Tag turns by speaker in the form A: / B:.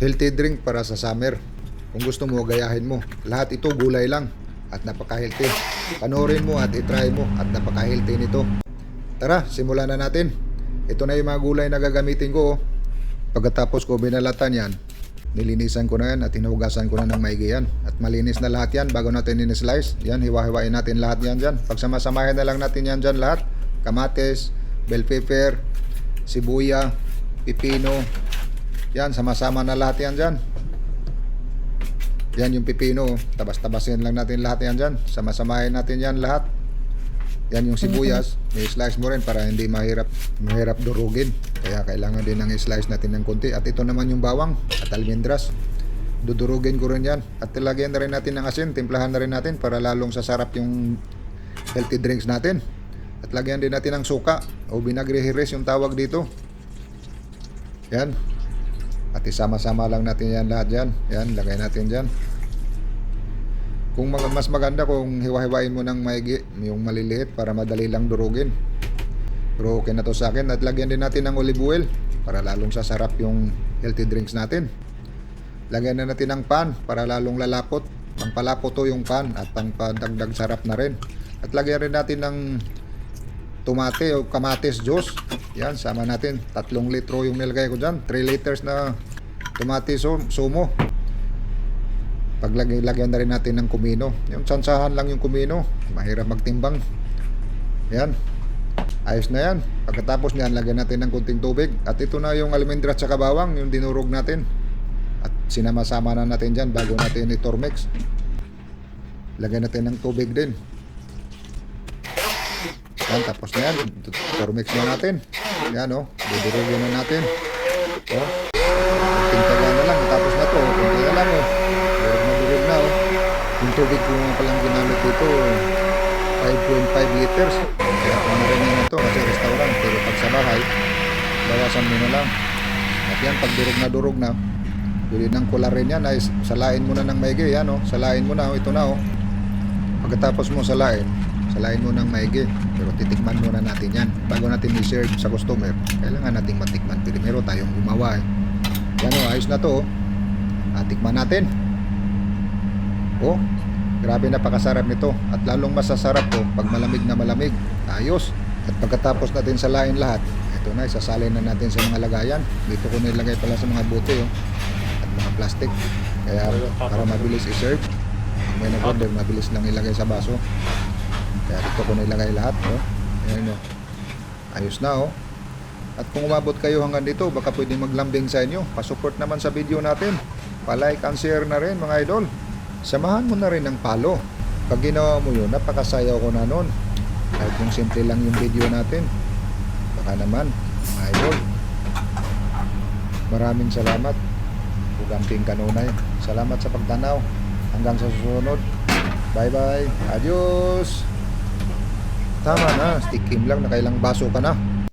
A: Healthy drink para sa summer. Kung gusto mo, gayahin mo. Lahat ito gulay lang at napaka-healthy. Panoorin mo at itry mo at napaka-healthy nito. Tara, simulan na natin. Ito na yung mga gulay na gagamitin ko. Pagkatapos ko binalatan yan, nilinisan ko na yan at hinugasan ko na ng maigi yan. At malinis na lahat yan bago natin in-slice. Yan, hiwa-hiwain natin lahat yan dyan. Pagsama-samahin na lang natin yan dyan lahat. Kamates, bell pepper, sibuya, pipino. Yan, sama-sama na lahat yan dyan. Yan yung pipino. Tabas-tabasin lang natin lahat yan dyan. Sama-samahin natin yan lahat. Yan yung sibuyas. I-slice mo rin para hindi mahirap durugin. Kaya kailangan din ng i-slice natin ng konti. At ito naman yung bawang at almendras. Dudurugin ko rin yan. At lagyan na rin natin ng asin. Timplahan na rin natin para lalong sasarap yung healthy drinks natin. At lagyan din natin ng suka o vinagre hiris yung tawag dito. Yan. At isama-sama lang natin yan lahat dyan. Yan, lagay natin dyan. Kung mas maganda kung hiwa-hiwain mo ng maigi, yung maliliit para madali lang durugin. Pero okay na to sa akin. At lagyan din natin ng olive oil para lalong sasarap yung healthy drinks natin. Lagyan na natin ng pan para lalong lalapot. Pangpalapot to yung pan at pangpadagdag sarap na rin. At lagyan rin natin ng tomate o kamatis juice. Yan, sama natin. 3 litro yung nilagay ko dyan. 3 liters na tomate sumo. Paglagyan na rin natin ng kumino. Yung tsansahan lang yung kumino. Mahirap magtimbang. Yan. Ayos na yan. Pagkatapos niyan, lagyan natin ng kunting tubig. At ito na yung almendra at saka bawang, yung dinurog natin. At sinama-sama na natin dyan bago natin i-tormix. Lagyan natin ng tubig din. Yan, tapos na yan. Tormix na natin. Yan, o. Dudurugin na natin. O. Tingtaga na lang. Tapos na to. Tingtaga na lang, o. Durug na, o. Yung tubig ko palang ginamit dito, 5.5 liters. Kaya kung narinig na to kasi restaurant. Pero pag sa bahay, bawasan mo na lang. At yan, pag durug na, pwede nang kularin yan. Ay, salain mo na ng maigi. Yan, o. Salain mo na, o. Ito na, o. Pagkatapos mo salain mo ng maigi. Pero titikman muna natin yan bago natin i-serve sa customer. Kailangan nating matikman. Primero tayong gumawa, Yan, o. Ayos na to, o. Tikman natin. Oh, grabe, napakasarap nito. At lalong masasarap to pag malamig na malamig. Ayos. At pagkatapos natin salain lahat, ito na, isasalin na natin sa mga lagayan. Dito ko nilagay pala sa mga bote, at mga plastic. Kaya para mabilis i-serve. Pag may nag-order, mabilis lang ilagay sa baso. Kaya dito ko nilagay lahat, Ayan, ayos na, At kung umabot kayo hanggang dito, baka pwedeng maglambing sa inyo. Pasupport naman sa video natin. Pa-like and share na rin, mga idol. Samahan mo na rin ng follow. Pag ginawa mo yun, napakasayaw ko na nun. Kahit kung simple lang yung video natin. Baka naman, mga idol. Maraming salamat. Ugamping kanunay. Salamat sa pagtanaw. Hanggang sa susunod. Bye bye. Adios. Tama na. Stick him lang. Nakailang baso ka na.